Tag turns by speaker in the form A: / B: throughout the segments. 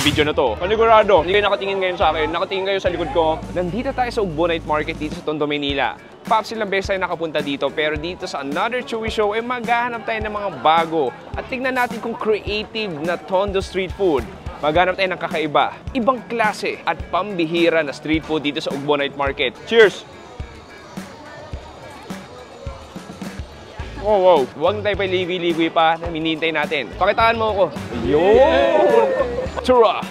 A: video na to. Panigurado, hindi kayo nakatingin ngayon sa akin, nakatingin kayo sa likod ko. Nandito tayo sa Ugbo Night Market dito sa Tondo, Manila. Pops, ilang beses tayo nakapunta dito, pero dito sa Another Chewy Show, maghahanap tayo ng mga bago. At tignan natin kung creative na Tondo street food. Maghanap tayo ng kakaiba, ibang klase at pambihira na street food dito sa Ugbo Night Market. Cheers! Oh, wow. Huwag tayo pa ligoy-ligoy pa na hinihintay natin. Pakitaan mo ako. Yun! Tura!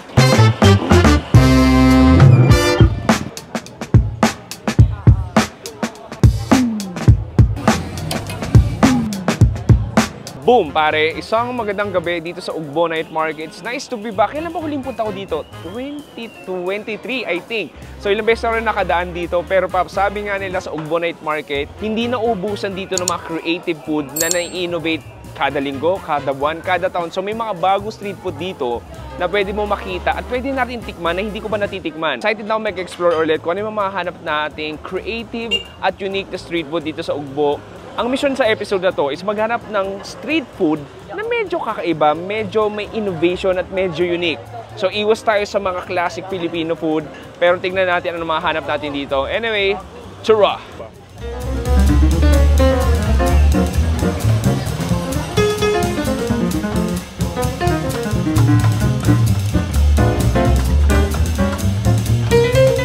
A: Boom, pare! Isang magandang gabi dito sa Ugbo Night Market. It's nice to be back. Kailan ba huling punta ko dito? 2023, I think. So, ilang beses na rin nakadaan dito. Pero Pap, sabi nga nila sa Ugbo Night Market, hindi naubusan dito ng mga creative food na nai-innovate kada linggo, kada buwan, kada taon. So, may mga bago street food dito na pwede mo makita at pwede natin tikman na hindi ko pa natitikman. Excited na ako mag-explore ulit kung ano yung mahanap natin creative at unique na street food dito sa Ugbo. Ang mission sa episode na to is maghanap ng street food na medyo kakaiba, medyo may innovation at medyo unique. So, iwas tayo sa mga classic Filipino food, pero tingnan natin ano mahanap natin dito. Anyway, tara!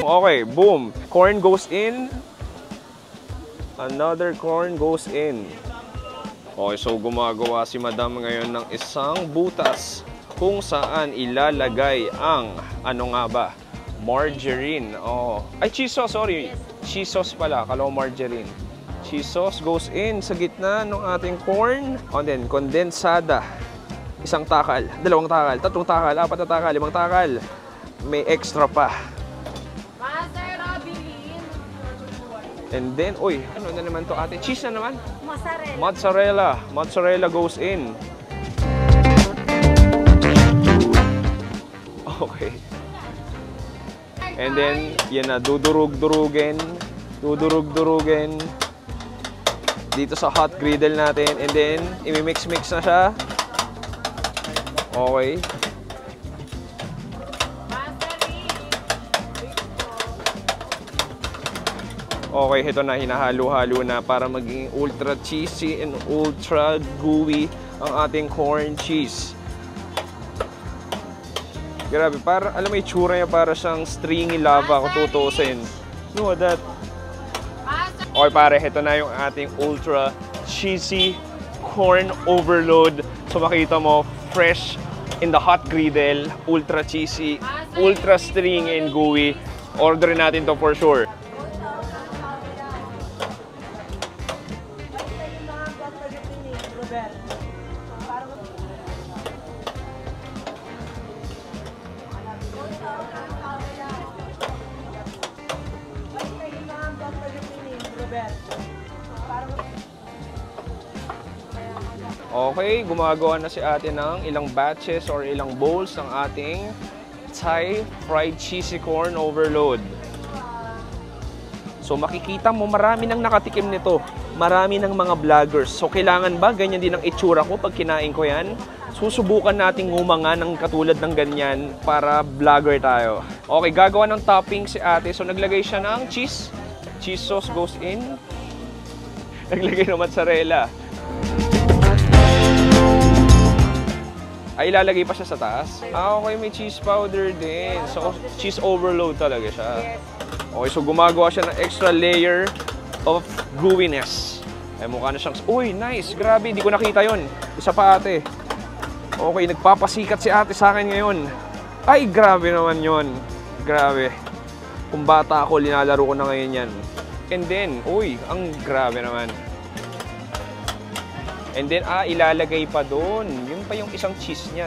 A: Okay, boom! Corn goes in. Another corn goes in. Okay, so gumagawa si Madam ngayon ng isang butas kung saan ilalagay ang, ano nga ba? Margarine. Oh. Ay, cheese sauce, sorry. Cheese sauce pala, kala ko margarine. Cheese sauce goes in sa gitna ng ating corn. And then, kondensada. Isang takal, dalawang takal, tatlong takal, apat na takal, limang takal. May extra pa. And then, uy, ano na naman to ate? Cheese na naman?
B: Mozzarella.
A: Mozzarella. Mozzarella goes in. Okay. And then, yan na, dudurug-durugin. Dudurug-durugin. Dito sa hot griddle natin. And then, imimix-mix na siya. Okay. Okay, ito na, hinahalo-halo na para maging ultra cheesy and ultra gooey ang ating corn cheese. Grabe, para, alam mo, itsura niya para siyang stringy lava kung tutusin. Look at that. Okay, pare, ito na yung ating ultra cheesy corn overload. So makita mo, fresh in the hot griddle, ultra cheesy, ultra stringy and gooey. Orderin natin to for sure. Okay, gumagawa na si ate ng ilang batches or ilang bowls ng ating Thai fried cheesy corn overload. So makikita mo marami nang nakatikim nito. Marami ng mga vloggers. So kailangan ba ganyan din ang itsura ko pag kinain ko yan? Susubukan nating ngumanga ng katulad ng ganyan para vlogger tayo. Okay, gagawa ng topping si ate. So naglagay siya ng cheese. Cheese sauce goes in. Naglagay ng mozzarella. Ay, ilalagay pa siya sa taas? Ah, okay, may cheese powder din. So, cheese overload talaga siya. Okay, so gumagawa siya ng extra layer of gooiness. Ay, mukha na siyang... Uy, nice! Grabe, hindi ko nakita yon. Isa pa ate. Okay, nagpapasikat si ate sa akin ngayon. Ay, grabe naman yon. Grabe. Kung bata ako, linalaro ko na ngayon yan. And then, uy, ang grabe naman. And then, ilalagay pa doon. Yun pa yung isang cheese niya.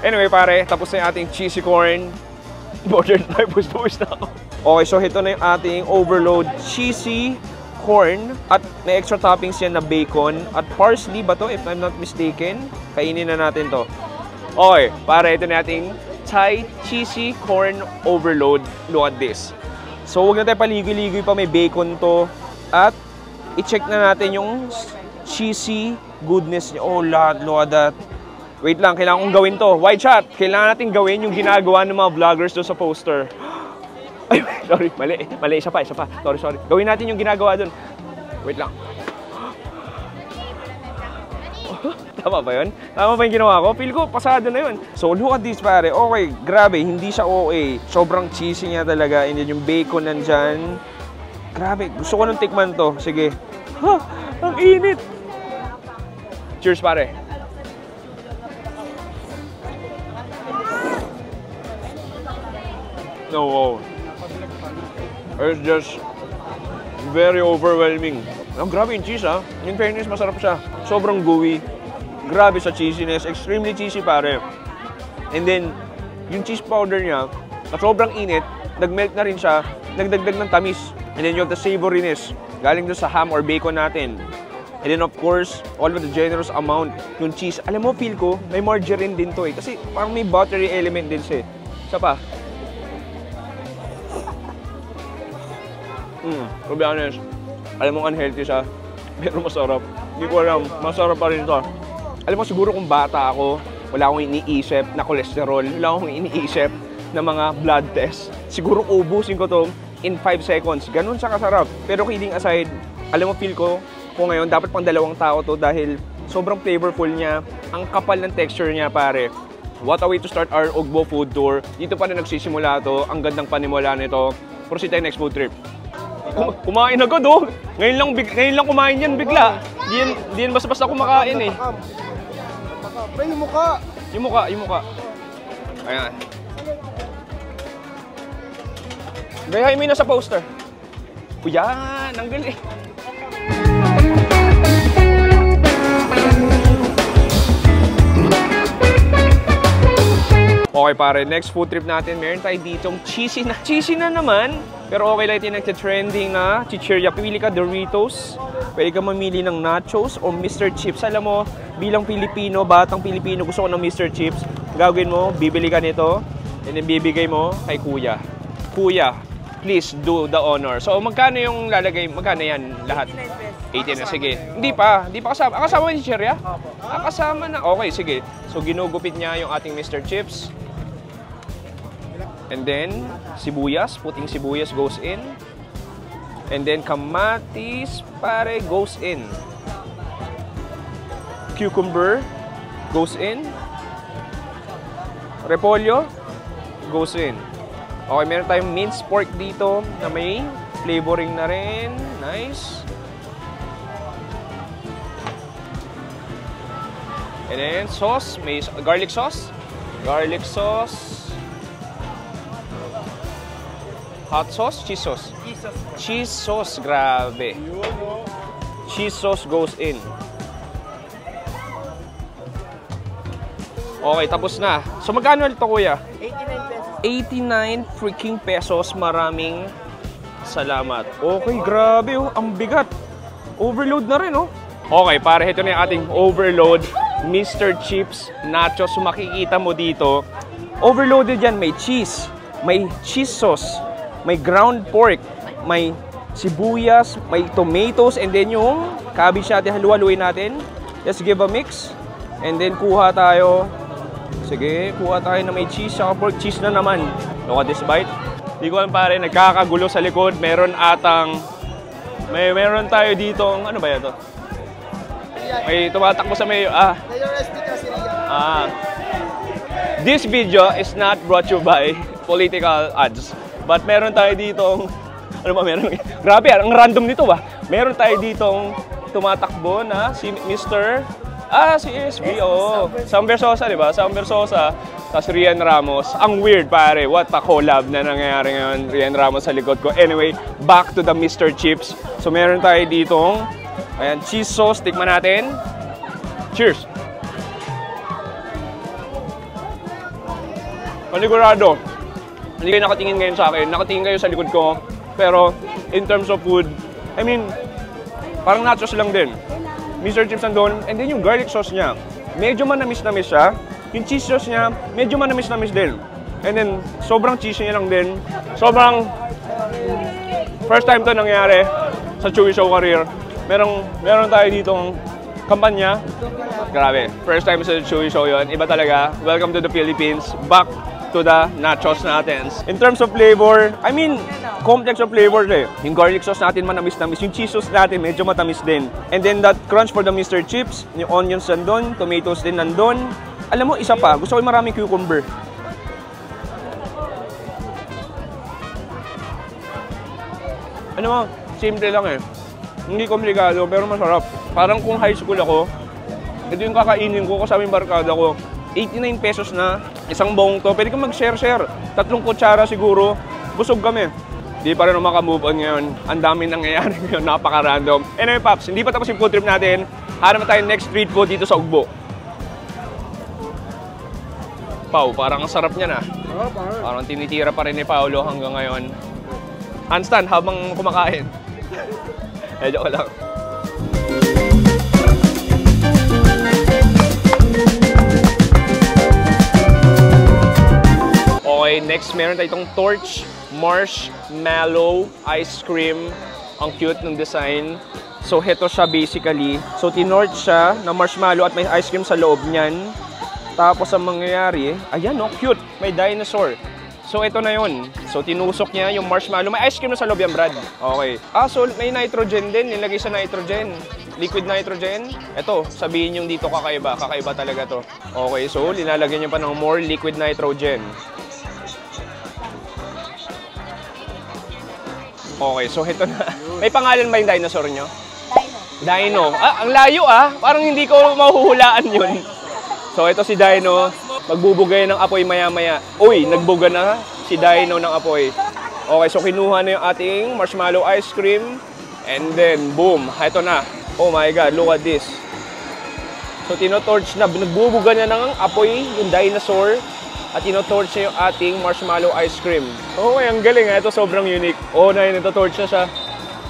A: Anyway, pare, tapos na yung ating cheesy corn. Border tayo, buwis na ako. Okay, so ito na yung ating overload cheesy corn. At may extra toppings yan na bacon. At parsley ba to, if I'm not mistaken? Kainin na natin to. Okay, pare, ito na ating Thai cheesy corn overload. Look at this. So, huwag na tayo paligoy-ligoy pa. May bacon to. At, i-check na natin yung cheesy goodness niya. Oh, look at that. Wait lang, kailangan kong gawin to. White chat, kailangan natin gawin yung ginagawa ng mga vloggers doon sa poster. Ay, sorry, mali, isa pa. Sorry. Gawin natin yung ginagawa doon. Wait lang. Tama ba yun? Tama ba yung ginawa ko? Feel ko, pasado na yun. So, look at this, pare. Okay, grabe, hindi siya OA. Sobrang cheesy niya talaga. And then yung bacon nandyan. Grabe, gusto ko nung tikman to. Sige. Ha, ang init. Cheers, pare. No, wow. It's just very overwhelming. Grabe yung cheese, ha. In fairness, masarap siya. Sobrang gooey. Grabe sa cheesiness. Extremely cheesy, pare. And then, yung cheese powder niya, na sobrang init, nag-melt na rin siya, nagdagdag ng tamis. And then you have the savoriness, galing doon sa ham or bacon natin. And then of course, all of the generous amount yung cheese. Alam mo, feel ko, may margarine din to eh. Kasi parang may buttery element din siya. Isa pa. To be honest, alam mo unhealthy siya, pero masarap. Hindi ko alam, masarap pa rin to. Alam mo, siguro kung bata ako, wala akong iniisip na cholesterol, wala akong iniisip na mga blood test. Siguro ubusin ko to in 5 seconds. Ganun siya kasarap. Pero kidding aside, alam mo, feel ko, kung ngayon, dapat pang 2 tao to dahil sobrang flavorful niya. Ang kapal ng texture niya, pare. What a way to start our Ugbo food tour. Dito pa na nagsisimula to. Ang gandang panimula nito. Proceed tayo next food trip. Kumain agad, oh. Ngayon lang kumain yan bigla. Di yan basta-basta kumakain eh.
B: Pre, yung mukha.
A: Yung mukha. Ayan. Gayahin mo yun na sa poster. O yan, ang galing. Okay pare, next food trip natin, meron tayo ditong cheesy na. Cheesy na naman, pero okay lang ito yung nagtitrending na chichirya. Pili ka Doritos, pwede ka mamili ng nachos o Mr. Chips. Alam mo, bilang Pilipino, batang Pilipino, gusto ko ng Mr. Chips. Gagawin mo, bibili ka nito, and then bibigay mo kay kuya. Kuya, please do the honor. So, magkano yung lalagay? Magkano yan lahat? 18 na, sige. Hindi pa kasama. Kasama ni chichirya? Kasama na. Okay, sige. So, ginugupit niya yung ating Mr. Chips. And then, sibuyas. Puting sibuyas goes in. And then, kamatis, pare, goes in. Cucumber goes in. Repolyo goes in. Okay, meron tayong minced pork dito na may flavoring na rin. Nice. And then, sauce. May garlic sauce. Garlic sauce. Hot sauce, cheese sauce. Cheese sauce, grabe. Cheese sauce goes in. Okay, tapos na. So, magkano ito, kuya?
B: 89 pesos.
A: 89 freaking pesos. Maraming salamat. Okay, grabe oh. Ang bigat. Overload na rin oh. Okay, pare, ito na yung ating overload. Mr. Chips Nachos. So, makikita mo dito. Overloaded yan. May cheese. May cheese sauce. May ground pork, may sibuyas, may tomatoes, and then yung cabbage natin, halu-haluin natin. Just give a mix. And then kuha tayo. Sige, kuha tayo na may cheese, saka pork cheese na naman. Look at this bite. Hindi ko alam pare, nagkakagulo sa likod. Meron tayo dito, ano ba yan to? May tumatakbo sa may, This video is not brought to you by political ads. But meron tayo ditong, ano ba meron? Grabe, ang random nito ba? Meron tayo ditong tumatakbo na si Mr. Si SBO. Sam Versosa, di ba? Sam Versosa, tapos Rian Ramos. Ang weird, pare. What a collab na nangyayari ngayon. Rian Ramos sa likod ko. Anyway, back to the Mr. Chips. So meron tayo ditong, ayan, cheese sauce. Tikman natin. Cheers! Panigurado. Hindi kayo nakatingin ngayon sa akin, nakatingin kayo sa likod ko. Pero, in terms of food, I mean, parang nachos lang din. Mr. Chips nandun, and then yung garlic sauce niya, medyo manamis-namis siya. Yung cheese sauce niya, medyo manamis-namis din. And then, sobrang cheesy niya lang din. Sobrang, first time to nangyari sa Chewy Show career. Meron tayo ditong kampanya. Grabe. First time sa Chewy Show yun. Iba talaga. Welcome to the Philippines. Back to the nachos natin. In terms of flavor, I mean, complex of flavors eh. Yung garlic sauce natin manamis-namis. Yung cheese sauce natin medyo matamis din. And then that crunch for the Mr. Chips. Yung onions nandun. Tomatoes din nandun. Alam mo, isa pa. Gusto ko yung maraming cucumber. Ano mo, simple lang eh. Hindi komplikado pero masarap. Parang kung high school ako, ito yung kakainin ko kasama yung barkada ko. 89 pesos na, isang bong to. Pwede kang mag-share-share. 3 kutsara siguro. Busog kami. Di pa rin makamove on ngayon. Ang dami nangyayari ngayon. Napaka-random. Anyway, Paps, hindi pa tapos yung food trip natin. Hanap na tayo next street food dito sa Ugbo. Pau, parang ang sarap niya na. Parang tinitira pa rin ni Paolo hanggang ngayon. Handstand habang kumakain. Joke lang. Okay, next meron tayo itong Torch Marshmallow Ice Cream. Ang cute ng design. So, heto siya basically. So, tinorch siya na marshmallow at may ice cream sa loob niyan. Tapos, ang mangyayari, ayan oh, cute. May dinosaur. So, ito na yun. So, tinusok niya yung marshmallow. May ice cream na sa loob yan, Brad. Okay. So, may nitrogen din. Nilagay sa nitrogen. Liquid nitrogen. Ito, sabihin yung dito kakaiba. Kakaiba talaga to. Okay, so, linalagyan niya pa ng more liquid nitrogen. Okay, so ito na. May pangalan ba yung dinosaur nyo? Dino. Ang layo Parang hindi ko mahuhulaan yun. So, ito si Dino. Magbubugay ng apoy maya-maya. Uy, nagbuga na si Dino ng apoy. Okay, so kinuha na yung ating marshmallow ice cream. And then, boom. Ito na. Oh my God, look at this. So, tinotorch na. Nagbubuga na ng apoy yung dinosaur. At tinotorch niya yung ating marshmallow ice cream. Okay, ang galing Ito sobrang unique. Oh, ito-torch na siya.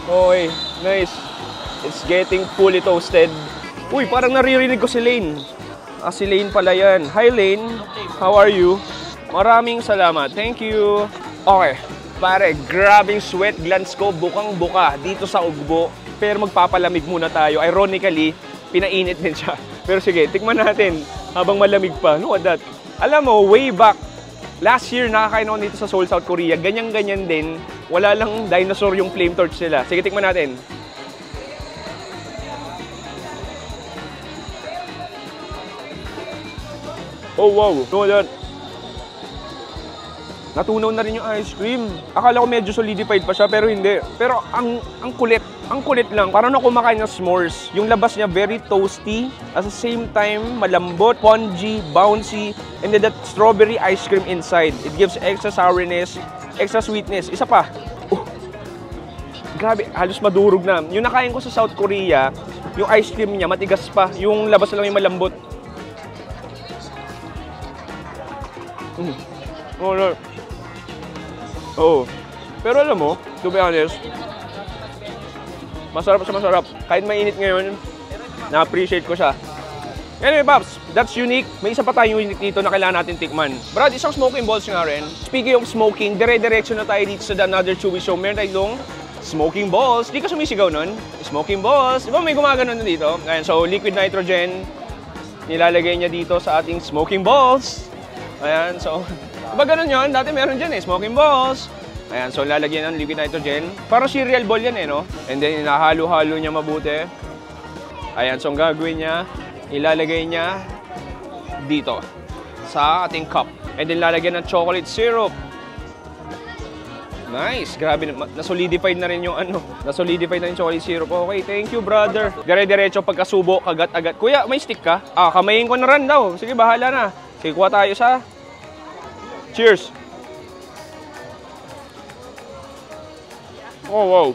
A: Okay, nice. It's getting fully toasted. Uy, parang naririnig ko si Lane. Si Lane pala yan. Hi Lane, how are you? Maraming salamat. Thank you. Okay, pare, grabing sweat glands ko. Bukang-buka dito sa Ugbo. Pero magpapalamig muna tayo. Ironically, pinainit din siya. Pero sige, tikman natin habang malamig pa. Look at that. Alam mo, way back, last year nakakain ako dito sa Seoul, South Korea. Ganyan-ganyan din. Wala lang dinosaur yung flame torch nila. Sige, tikman natin. Oh, wow. Look at that. Natunaw na rin yung ice cream. Akala ko medyo solidified pa siya, pero hindi. Pero ang kulit. Ang kulit lang. Parang ako kumakain ng s'mores. Yung labas niya very toasty. At the same time, malambot, spongy, bouncy. And then that strawberry ice cream inside. It gives extra sourness, extra sweetness. Isa pa. Grabe, halos madurog na. Yung nakain ko sa South Korea, yung ice cream niya matigas pa. Yung labas lang yung malambot. Oh, no. Oh. Pero alam mo, to be honest, masarap sa masarap. Kahit mainit ngayon, na-appreciate ko siya. Anyway, Pops, that's unique. May isa pa tayong unique dito na kailangan natin tikman. Brad, isang smoking balls nga rin. Speaking of smoking, dire-diretso na tayo dito sa Another Chewy Show. Meron tayong smoking balls. Di ka sumisigaw nun? Smoking balls. Di ba may gumagano na dito? Ayan, so liquid nitrogen. Nilalagay niya dito sa ating smoking balls. Ayan, so diba ganun yun? Dati meron dyan smoking balls. Ayan, so lalagyan ng liquid nitrogen. Parang cereal ball yan no? And then inahalo-halo niya mabuti. Ayan, so ang gagawin niya, ilalagay niya dito sa ating cup. And then lalagyan ng chocolate syrup. Nice, grabe, na-solidified na rin yung na-solidified na yung chocolate syrup. Okay, thank you brother. Dire-diretso pagkasubo, kagat-agat. Kuya, may stick ka? Kamayin ko na rin daw. Sige, bahala na. Sige, kuha tayo sa... Cheers! Oh, wow.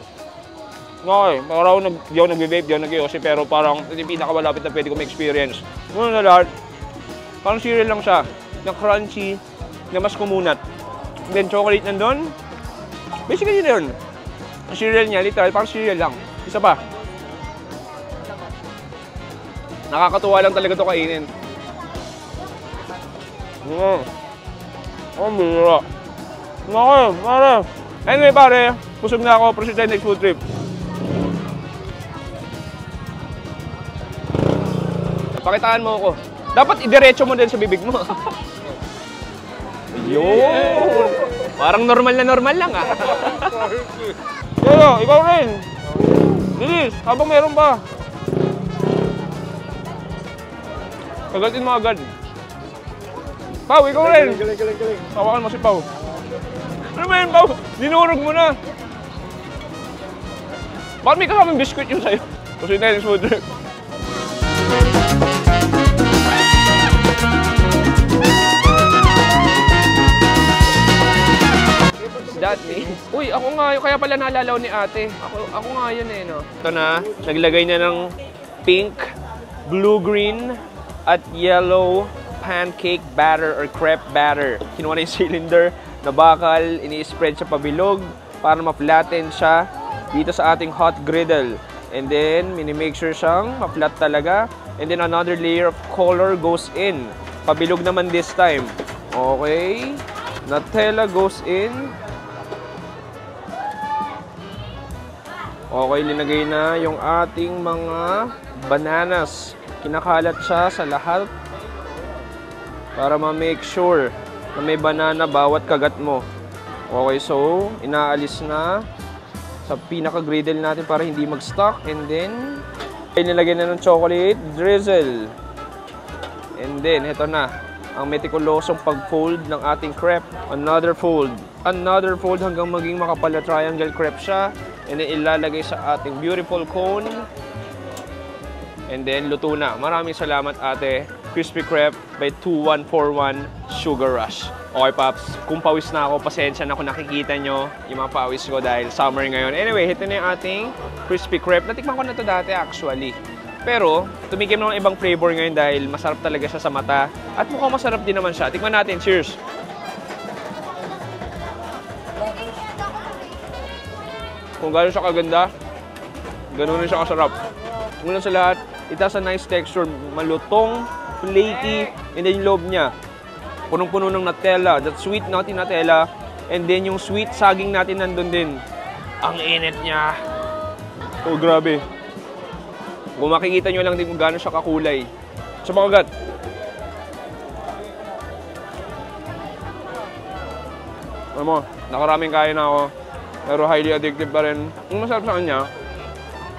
A: Okay, parang di ako nag-vape, di ako nag-yosi, pero parang ito yung pinakamalapit na pwede ko ma-experience. Muna na lahat, parang cereal lang siya, na crunchy, na mas kumunat. Then chocolate nandun. Basically yun yun. Ang cereal niya, literal, parang cereal lang. Isa pa. Nakakatuwa lang talaga ito kainin. Ang bira. Okay, pare. Anyway, pare, pusog na ako. Proceed tayo next food trip. Pakitaan mo ako. Dapat idiretso mo din sa bibig mo. Yun! Parang normal lang ah. Pero, ikaw rin. Bilis, habang meron pa. Kagatin mo agad. Pao, ikaw rin.
B: Galing.
A: Hawakan mo si Pao. Ano ba yun, Pao? Dinurog mo na. Bakit may kasamang biskuit yun sa'yo? Kasi na yung smooth drink. Is that me? Uy, ako nga yun. Kaya pala naalalaw ni ate. Ako nga yun eh, no? Ito na, naglagay niya ng pink, blue-green, at yellow pancake batter or crepe batter. Kinuha na yung cylinder na bakal, ini-spread sa pabilog para ma-flatten siya dito sa ating hot griddle. And then, mini-make sure siyang ma-flat talaga. And then, another layer of color goes in. Pabilog naman this time. Okay. Nutella goes in. Okay, linagay na yung ating mga bananas. Kinakalat siya sa lahat para ma-make sure na may banana bawat kagat mo. Okay, so inaalis na sa pinaka-griddle natin para hindi mag-stuck. And then, nilagay na ng chocolate drizzle. And then, ito na ang meticulosong pag-fold ng ating crepe. Another fold hanggang maging makapal na triangle crepe siya. And then, ilalagay sa ating beautiful cone. And then, luto na. Maraming salamat, ate. Crispy Crepe by 2141 Sugar Rush. Okay, Paps. Kung pawis na ako, pasensya na kung nakikita nyo yung mga pawis ko dahil summer ngayon. Anyway, ito na yung ating Crispy Crepe. Natikman ko na ito dati, actually. Pero, tumikim na ng ibang flavor ngayon dahil masarap talaga siya sa mata. At mukhang masarap din naman siya. Tikman natin. Cheers! Kung gano'n siya kaganda, gano'n rin siya kasarap. Muna sa lahat, it has a nice texture, malutong, flaky, and then yung loob niya, punong-puno ng Nutella, that sweet nutty Nutella, and then yung sweet saging natin nandun din. Ang init niya. Oh, grabe. Kung makikita nyo lang din kung gano'n siya kakulay. Sa mga kagat. Alam mo, nakaraming kaya na ako, pero highly addictive pa rin. Yung masarap sa kanya,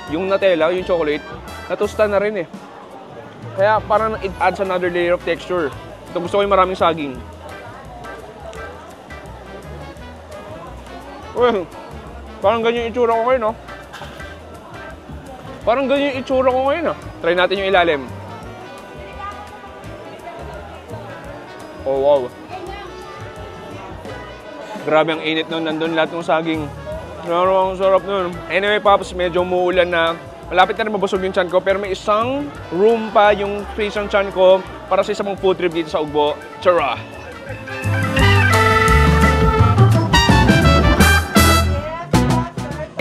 A: yung Nutella, yung chocolate, natusta na rin eh. Kaya parang it adds another layer of texture. Ito gusto ko yung maraming saging. Well, parang ganyan yung itsura ko ngayon, no? Parang ganyan yung itsura ko ngayon, no? Try natin yung ilalim. Oh, wow. Grabe ang init nun. Nandun lahat ng saging. Ang sarap nun. Anyway, Pops, medyo umuulan na. Malapit na rin mabusog yung tiyan ko, pero may isang room pa yung space ng tiyan ko para sa isang food trip dito sa Ugbo. Tara!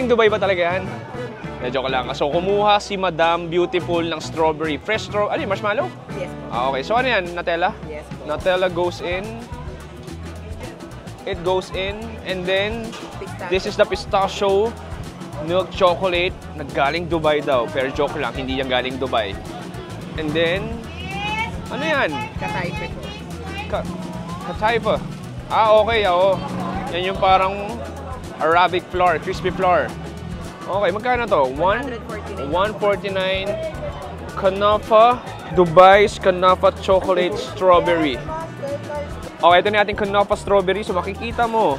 A: Dubai ba talaga yan? Joke lang. So, kumuha si Madam Beautiful ng strawberry. Fresh strawberry. Ano yung marshmallow?
B: Yes.
A: Okay. So, ano yan? Nutella?
B: Yes.
A: Nutella goes in. It goes in. And then, this is the pistachio milk chocolate na galing Dubai daw. Pero joke lang, hindi yan galing Dubai. And then, ano yan?
B: Kataype po.
A: Kataype. Ah, okay. Oo. Yan yung parang Arabic flour, crispy flour. Okay, magkano to? 149. Kanafa, Dubai's Kanafa Chocolate Strawberry. Okay, ito na ating Kanafa Strawberry. So, makikita mo.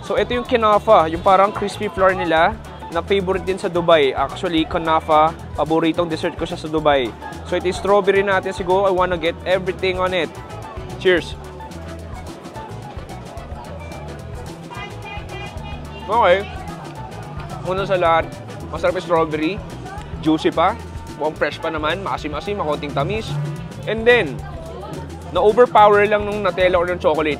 A: So, ito yung Kanafa, yung parang crispy flour nila na favorite din sa Dubai. Actually, Kanafa, paboritong dessert ko siya sa Dubai. So, ito yung strawberry natin. Siguro, I wanna get everything on it. Cheers! Okay. Una sa lahat, masarap yung strawberry. Juicy pa. Mukhang fresh pa naman. Maasim-asim, makonting tamis. And then, na-overpower lang ng Nutella or ng chocolate.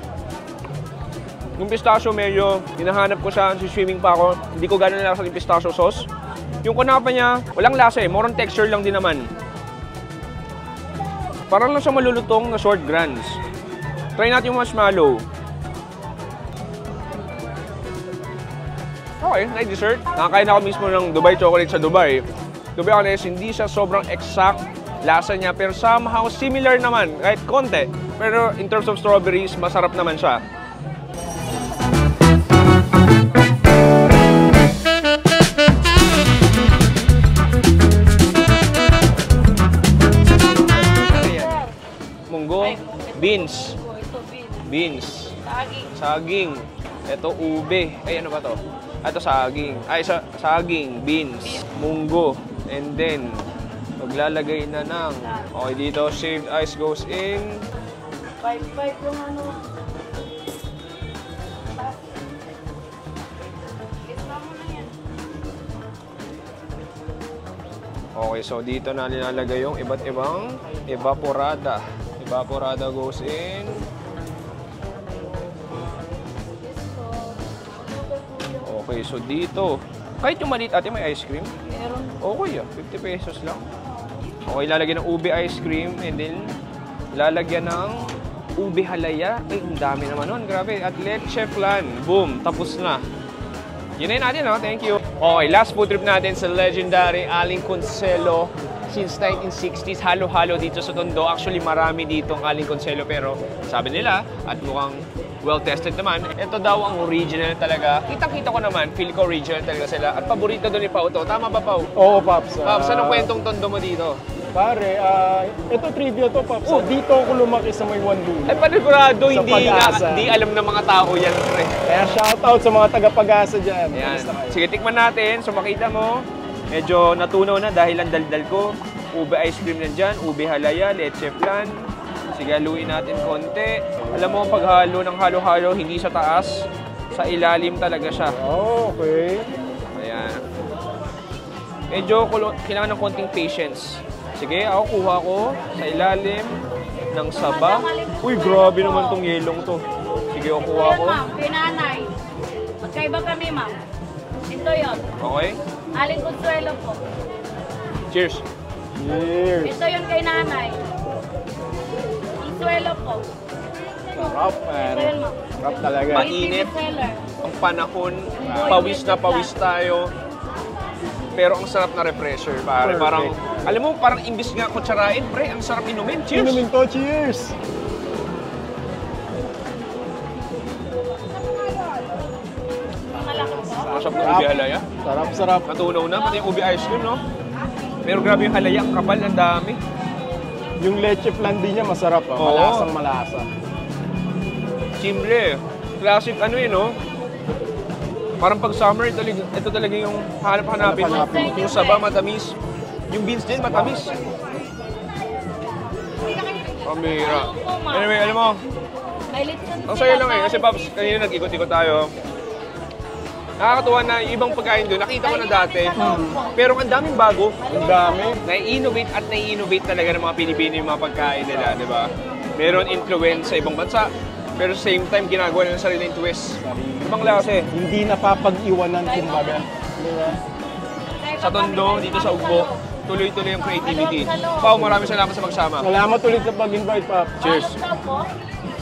A: Yung pistachio medyo, hinahanap ko siya, swimming pa ako. Hindi ko gano'n nalasa yung pistachio sauce. Yung kunapa niya, walang lasa eh. More on texture lang din naman. Parang lang siya malulutong na short grands. Try natin yung marshmallow. Okay, nice dessert. Nakakain ako mismo ng Dubai chocolate sa Dubai. To be honest, hindi siya sobrang exact lasa niya. Pero somehow similar naman, kahit konti. Pero in terms of strawberries, masarap naman siya. Munggo, beans. Beans. Saging. Ito ube. Ay, ano ba to? Ito saging. Ay, saging, beans, munggo. And then, maglalagay na ng... Okay, dito, shaved ice goes in.
B: 5 yung ano.
A: Okay, so dito na nilalagay yung iba't ibang evaporada. Evaporada goes in. Okay, so dito, kahit yung maliit ate may ice cream,
B: Meron.
A: okay 50 pesos lang. Okay, lalagyan ng ube ice cream and then lalagyan ng ube halaya. Ay, ang dami naman nun, grabe. At leche flan, boom, tapos na. Yun na yun natin, no? Thank you. Okay, last food trip natin sa legendary Aling Consuelo. Since 1960s, halo-halo dito sa Tondo. Actually, marami dito ang Aling Consuelo, pero sabi nila, at mukhang well-tested naman, ito daw ang original talaga. Kitang-kita ko naman, feel ko original talaga sila. At paborito doon ni Pao to. Tama ba, Pao?
C: Oo, Paps.
A: Paps, anong kwentong Tondo mo dito?
C: Pare, ito trivia to, Paps. Dito ako lumaki sa may Wandula.
A: Ay, panigurado,
C: Sa Pag-asa.
A: hindi alam ng mga tao yan, pre.
C: Kaya shoutout sa mga taga-Pag-asa dyan.
A: Ayan.
C: Kamusta kayo?
A: Sige, tikman natin. So, makita mo, medyo natunaw na dahil ang daldal ko. Ube ice cream nandyan, ube halaya, leche flan. Sige, haluin natin konti. Alam mo, paghalo ng halo-halo, hindi sa taas, sa ilalim talaga siya.
C: Oh, okay.
A: Ayan. Medyo kailangan ng konting patience. Sige, ako kuha ko sa ilalim ng saba. Uy, grabe naman tong yelong to. Sige, ako kuha ko.
D: Ma'am, kay nanay. Magkaiba kami, ma'am. Ito yun.
A: Okay?
D: Aling Consuelo po.
A: Cheers.
C: Cheers.
D: Ito yun kay nanay. Consuelo po.
C: Sarap,
D: Ito
C: man.
D: yun, ma'am.
C: Sarap talaga.
A: Mainit.
D: Seller.
A: Ang panahon, pawis na pawis tayo. Pero ang sarap na refresher, pare.
C: Perfect.
A: Parang, alam mo, parang imbis nga kutsarain, pre, ang sarap inumin. Cheers!
C: Inumin to, cheers!
D: Pangalaki po.
A: Masarap ng ube halaya.
C: Sarap, sarap.
A: Natunaw na, pati yung ube ice cream, no? Pero grabe yung halaya, ang kapal, ang dami.
C: Yung leche flan din niya masarap.
A: Oo.
C: Malasang malasa.
A: Simple. Classic ano yun, no? Parang pag summer, ito talaga yung hanap-hanapin mo.
C: Hanap-hanapin.
A: Yung saba, matamis. Yung beans din, matamis. Pamira. Anyway, alam mo,
D: May litson
A: ang saya lang eh. Kasi Pops, kanina nag-ikot-ikot tayo. Nakakatuwa na yung ibang pagkain doon, nakita ko na dati. Pero ang daming bago.
C: Ang dami.
A: Nai-innovate at nai-innovate talaga ng mga Pilipino yung mga pagkain nila, di ba? Meron influence sa ibang bansa, pero sa same time, ginagawa nila sariling twist. Ibang klase.
C: Hindi napapag-iwanan, kumbaga. Di ba?
A: Sa Tondo, dito sa Ugbo, tuloy-tuloy ang creativity. Pao, maraming salamat sa magsama.
C: Salamat ulit sa pag-invite, Pap.
A: Cheers!
D: Balot daw po.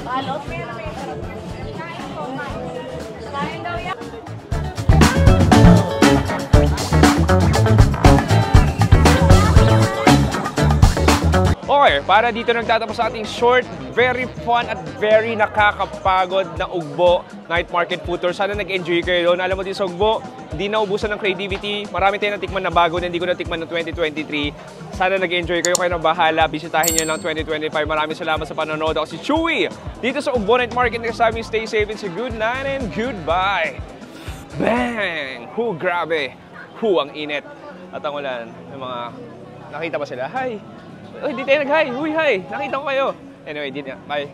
D: Balot. Kain daw yan.
A: Okay, para dito nagtatapos sa ating short, very fun at very nakakapagod na Ugbo Night Market Food Tour. Sana nag-enjoy kayo doon. Alam mo din sa Ugbo, hindi naubusan ng creativity. Marami tayong natikman na bago na hindi ko natikman ng 2023. Sana nag-enjoy kayo. Kayo na bahala. Bisitahin nyo lang 2025. Maraming salamat sa panonood. Ako si Chewy. Dito sa Ugbo Night Market, nagsasabi, stay safe and say good night and goodbye. Bang! Hu, grabe. Hu, ang init. At ang ulan. Yung mga, nakita ba sila? Hi! Uy, di tayo nag-hi. Huy, hi. Nakita ko kayo. Anyway, di na. Bye.